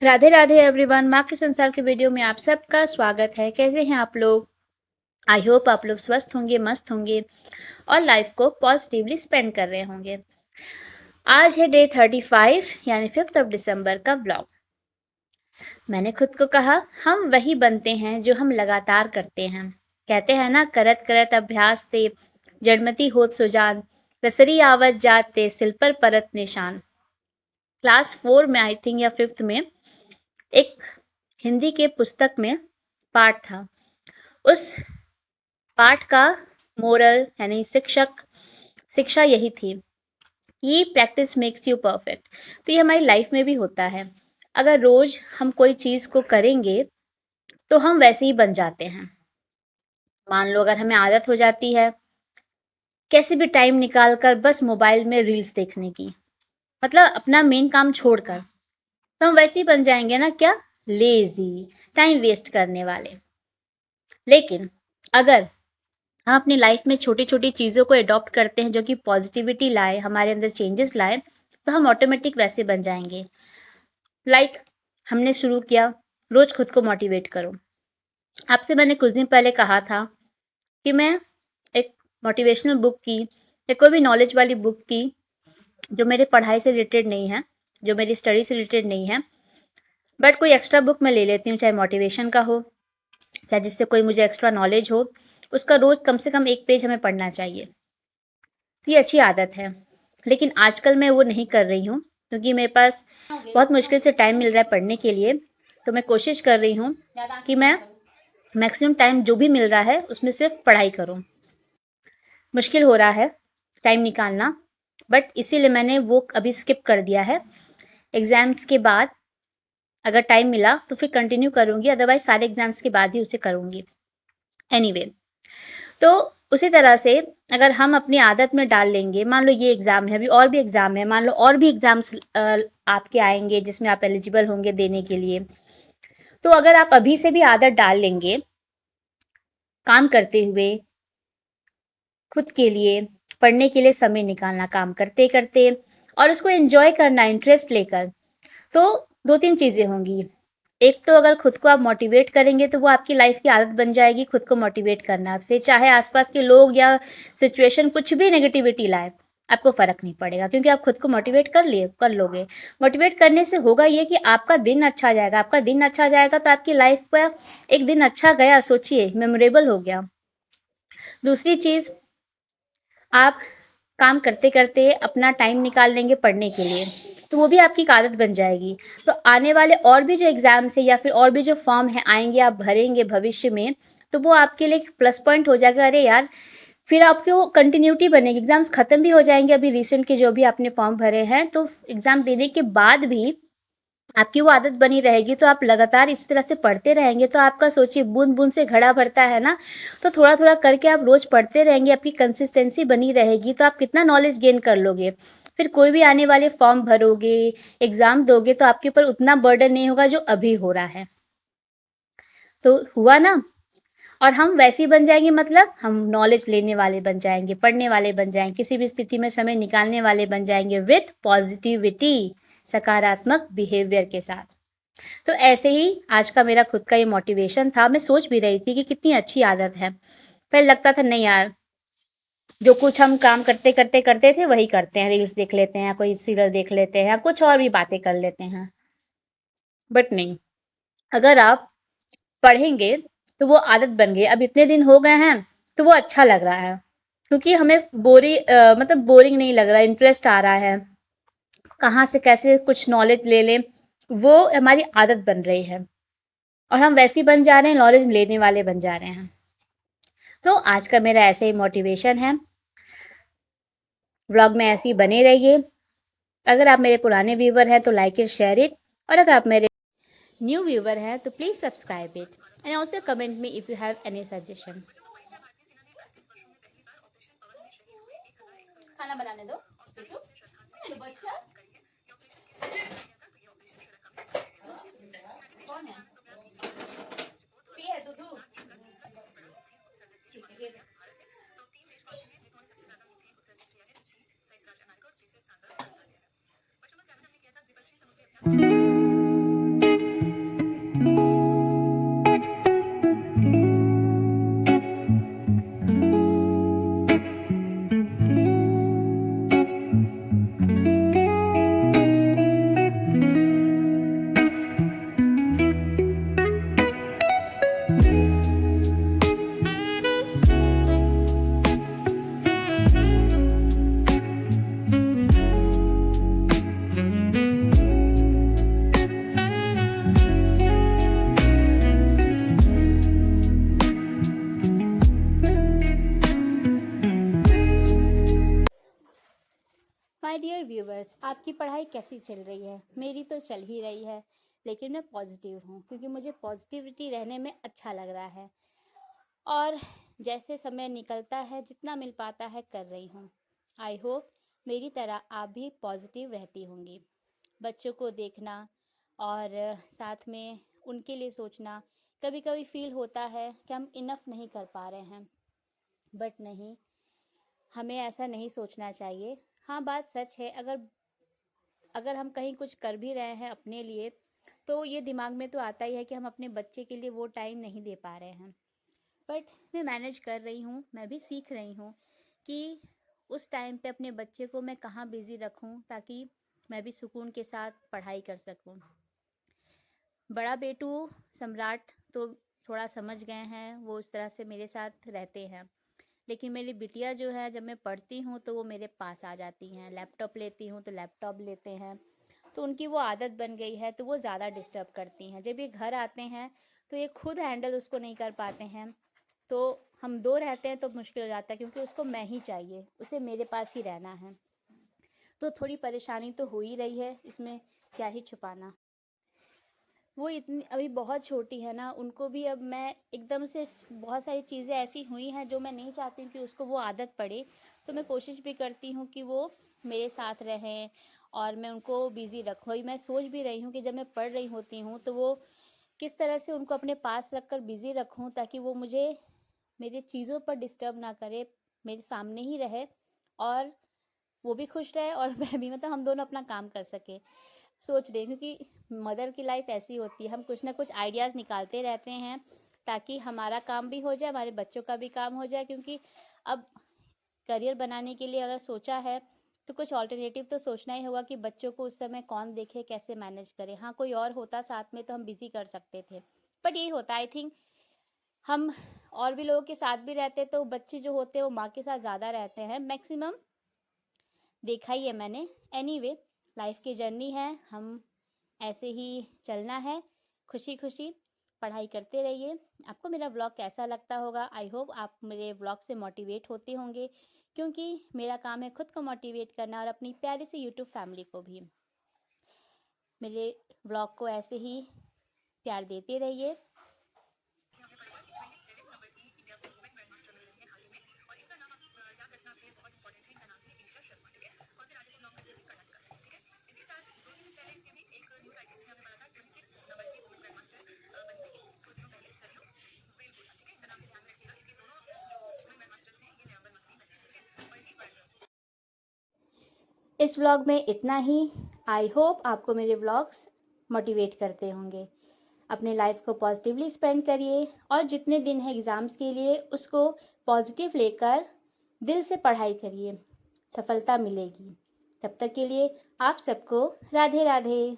Radhe Radhe everyone. माँ के संसार के वीडियो में आप सबका स्वागत है। कैसे हैं आप लोग? आई होप आप लोग स्वस्थ होंगे, मस्त होंगे और लाइफ को पॉजिटिवली स्पेंड कर रहे होंगे। आज है डे 35 यानी 5 दिसंबर का व्लॉग। मैंने खुद को कहा हम वही बनते हैं जो हम लगातार करते हैं। कहते हैं ना, करत करत अभ्यास ते जड़मती होत सुजान, रसरी आवत जात ते सिल पर परत निशान। क्लास 4 में आई थिंक या 5th में एक हिंदी के पुस्तक में पाठ था। उस पाठ का मोरल यानी शिक्षा यही थी कि प्रैक्टिस मेक्स यू परफेक्ट। तो ये हमारी लाइफ में भी होता है। अगर रोज हम कोई चीज को करेंगे तो हम वैसे ही बन जाते हैं। मान लो अगर हमें आदत हो जाती है कैसे भी टाइम निकाल कर बस मोबाइल में रील्स देखने की, मतलब अपना मेन काम छोड़कर, तो हम वैसे ही बन जाएंगे ना, क्या, लेजी, टाइम वेस्ट करने वाले। लेकिन अगर हम अपनी लाइफ में छोटी छोटी चीज़ों को अडॉप्ट करते हैं जो कि पॉजिटिविटी लाए, हमारे अंदर चेंजेस लाए, तो हम ऑटोमेटिक वैसे बन जाएंगे। हमने शुरू किया, रोज खुद को मोटिवेट करो। आपसे मैंने कुछ दिन पहले कहा था कि मैं एक मोटिवेशनल बुक की या कोई भी नॉलेज वाली बुक की जो मेरे पढ़ाई से रिलेटेड नहीं है, जो मेरी स्टडी से रिलेटेड नहीं है, बट कोई एक्स्ट्रा बुक मैं ले लेती हूँ, चाहे मोटिवेशन का हो, चाहे जिससे कोई मुझे एक्स्ट्रा नॉलेज हो। उसका रोज कम से कम एक पेज हमें पढ़ना चाहिए। ये अच्छी आदत है, लेकिन आजकल मैं वो नहीं कर रही हूँ क्योंकि मेरे पास बहुत मुश्किल से टाइम मिल रहा है पढ़ने के लिए। तो मैं कोशिश कर रही हूँ कि मैं मैक्सिमम टाइम जो भी मिल रहा है उसमें सिर्फ पढ़ाई करूँ। मुश्किल हो रहा है टाइम निकालना, बट इसीलिए मैंने वो अभी स्किप कर दिया है। एग्ज़ाम्स के बाद अगर टाइम मिला तो फिर कंटिन्यू करूँगी, अदरवाइज सारे एग्ज़ाम्स के बाद ही उसे करूँगी। एनीवे, तो उसी तरह से अगर हम अपनी आदत में डाल लेंगे, मान लो ये एग्ज़ाम है, अभी और भी एग्ज़ाम है, मान लो और भी एग्ज़ाम्स आपके आएंगे जिसमें आप एलिजिबल होंगे देने के लिए। तो अगर आप अभी से भी आदत डाल लेंगे काम करते हुए, खुद के लिए, पढ़ने के लिए समय निकालना काम करते करते और उसको एंजॉय करना इंटरेस्ट लेकर, तो दो तीन चीज़ें होंगी। एक तो अगर खुद को आप मोटिवेट करेंगे तो वो आपकी लाइफ की आदत बन जाएगी खुद को मोटिवेट करना। फिर चाहे आसपास के लोग या सिचुएशन कुछ भी नेगेटिविटी लाए, आपको फ़र्क नहीं पड़ेगा क्योंकि आप खुद को मोटिवेट कर लोगे। मोटिवेट करने से होगा ये कि आपका दिन अच्छा जाएगा। आपका दिन अच्छा जाएगा तो आपकी लाइफ पर एक दिन अच्छा गया, सोचिए, मेमोरेबल हो गया। दूसरी चीज़, आप काम करते करते अपना टाइम निकाल लेंगे पढ़ने के लिए, तो वो भी आपकी एक आदत बन जाएगी। तो आने वाले और भी जो एग्ज़ाम्स है या फिर और भी जो फॉर्म है आएंगे, आप भरेंगे भविष्य में, तो वो आपके लिए एक प्लस पॉइंट हो जाएगा। अरे यार, फिर आपकी वो कंटिन्यूटी बनेगी। एग्ज़ाम्स ख़त्म भी हो जाएंगे अभी रिसेंट के जो भी आपने फॉर्म भरे हैं, तो एग्ज़ाम देने के बाद भी आपकी वो आदत बनी रहेगी। तो आप लगातार इस तरह से पढ़ते रहेंगे तो आपका, सोचिए, बूंद बूंद से घड़ा भरता है ना। तो थोड़ा थोड़ा करके आप रोज पढ़ते रहेंगे, आपकी कंसिस्टेंसी बनी रहेगी, तो आप कितना नॉलेज गेन कर लोगे। फिर कोई भी आने वाले फॉर्म भरोगे, एग्जाम दोगे, तो आपके ऊपर उतना बर्डन नहीं होगा जो अभी हो रहा है। तो हुआ ना। और हम वैसे ही बन जाएंगे, मतलब हम नॉलेज लेने वाले बन जाएंगे, पढ़ने वाले बन जाएंगे, किसी भी स्थिति में समय निकालने वाले बन जाएंगे विथ पॉजिटिविटी, सकारात्मक बिहेवियर के साथ। तो ऐसे ही आज का मेरा खुद का ये मोटिवेशन था। मैं सोच भी रही थी कि कितनी अच्छी आदत है। पहले लगता था नहीं यार, जो कुछ हम काम करते करते करते थे वही करते हैं, रील्स देख लेते हैं, कोई सीरियल देख लेते हैं, कुछ और भी बातें कर लेते हैं। बट नहीं, अगर आप पढ़ेंगे तो वो आदत बन गई। अब इतने दिन हो गए हैं तो वो अच्छा लग रहा है क्योंकि हमें मतलब बोरिंग नहीं लग रहा, इंटरेस्ट आ रहा है। कहाँ से कैसे कुछ नॉलेज ले लें, वो हमारी आदत बन रही है और हम वैसे ही बन जा रहे हैं, नॉलेज लेने वाले बन जा रहे हैं। तो आज का मेरा ऐसे ही मोटिवेशन है। व्लॉग में ऐसे ही बने रहिए। अगर आप मेरे पुराने व्यूवर हैं तो लाइक इट, शेयर इट, और अगर आप मेरे न्यू व्यूवर हैं तो please subscribe it and also comment me if you have any suggestion. खाना बनाने दो चीटू, ये बच्चा कौन है? पी है दूध? ठीक है, ये माय डियर व्यूवर्स, आपकी पढ़ाई कैसी चल रही है? मेरी तो चल ही रही है, लेकिन मैं पॉजिटिव हूँ क्योंकि मुझे पॉजिटिविटी रहने में अच्छा लग रहा है। और जैसे समय निकलता है, जितना मिल पाता है कर रही हूँ। आई होप मेरी तरह आप भी पॉजिटिव रहती होंगी। बच्चों को देखना और साथ में उनके लिए सोचना, कभी कभी फील होता है कि हम इनफ नहीं कर पा रहे हैं, बट नहीं, हमें ऐसा नहीं सोचना चाहिए। हाँ, बात सच है, अगर अगर हम कहीं कुछ कर भी रहे हैं अपने लिए, तो ये दिमाग में तो आता ही है कि हम अपने बच्चे के लिए वो टाइम नहीं दे पा रहे हैं। बट मैं मैनेज कर रही हूँ, मैं भी सीख रही हूँ कि उस टाइम पे अपने बच्चे को मैं कहाँ बिज़ी रखूँ ताकि मैं भी सुकून के साथ पढ़ाई कर सकूँ। बड़ा बेटू सम्राट तो थोड़ा समझ गए हैं, वो उस तरह से मेरे साथ रहते हैं। लेकिन मेरी बिटिया जो है, जब मैं पढ़ती हूँ तो वो मेरे पास आ जाती हैं, लैपटॉप लेती हूँ तो लैपटॉप लेते हैं, तो उनकी वो आदत बन गई है, तो वो ज़्यादा डिस्टर्ब करती हैं। जब ये घर आते हैं तो ये खुद हैंडल उसको नहीं कर पाते हैं, तो हम दो रहते हैं तो मुश्किल हो जाता है क्योंकि उसको मैं ही चाहिए, उसे मेरे पास ही रहना है। तो थोड़ी परेशानी तो हो ही रही है, इसमें क्या ही छुपाना। वो इतनी अभी बहुत छोटी है ना, उनको भी अब मैं एकदम से बहुत सारी चीज़ें ऐसी हुई हैं जो मैं नहीं चाहती हूँ कि उसको वो आदत पड़े, तो मैं कोशिश भी करती हूँ कि वो मेरे साथ रहें और मैं उनको बिज़ी रखूँ। मैं सोच भी रही हूँ कि जब मैं पढ़ रही होती हूँ तो वो किस तरह से उनको अपने पास रख कर बिज़ी रखूँ ताकि वो मुझे मेरी चीज़ों पर डिस्टर्ब ना करे, मेरे सामने ही रहे और वो भी खुश रहे और मैं भी, मतलब हम दोनों अपना काम कर सकें। सोच रही हूँ क्योंकि मदर की लाइफ ऐसी होती है, हम कुछ ना कुछ आइडियाज़ निकालते रहते हैं ताकि हमारा काम भी हो जाए, हमारे बच्चों का भी काम हो जाए। क्योंकि अब करियर बनाने के लिए अगर सोचा है तो कुछ ऑल्टरनेटिव तो सोचना ही होगा कि बच्चों को उस समय कौन देखे, कैसे मैनेज करे। हाँ, कोई और होता साथ में तो हम बिज़ी कर सकते थे, बट यही होता, आई थिंक हम और भी लोगों के साथ भी रहते तो बच्चे जो होते हैं वो माँ के साथ ज़्यादा रहते हैं, मैक्सिमम देखा ही है मैंने। एनीवे, लाइफ की जर्नी है, हम ऐसे ही चलना है, खुशी खुशी पढ़ाई करते रहिए। आपको मेरा व्लॉग कैसा लगता होगा? आई होप आप मेरे व्लॉग से मोटिवेट होते होंगे, क्योंकि मेरा काम है खुद को मोटिवेट करना और अपनी प्यारी सी यूट्यूब फैमिली को भी। मेरे व्लॉग को ऐसे ही प्यार देते रहिए। इस व्लॉग में इतना ही। आई होप आपको मेरे व्लॉग्स मोटिवेट करते होंगे। अपने लाइफ को पॉजिटिवली स्पेंड करिए और जितने दिन हैं एग्ज़ाम्स के लिए उसको पॉजिटिव लेकर दिल से पढ़ाई करिए, सफलता मिलेगी। तब तक के लिए आप सबको राधे राधे।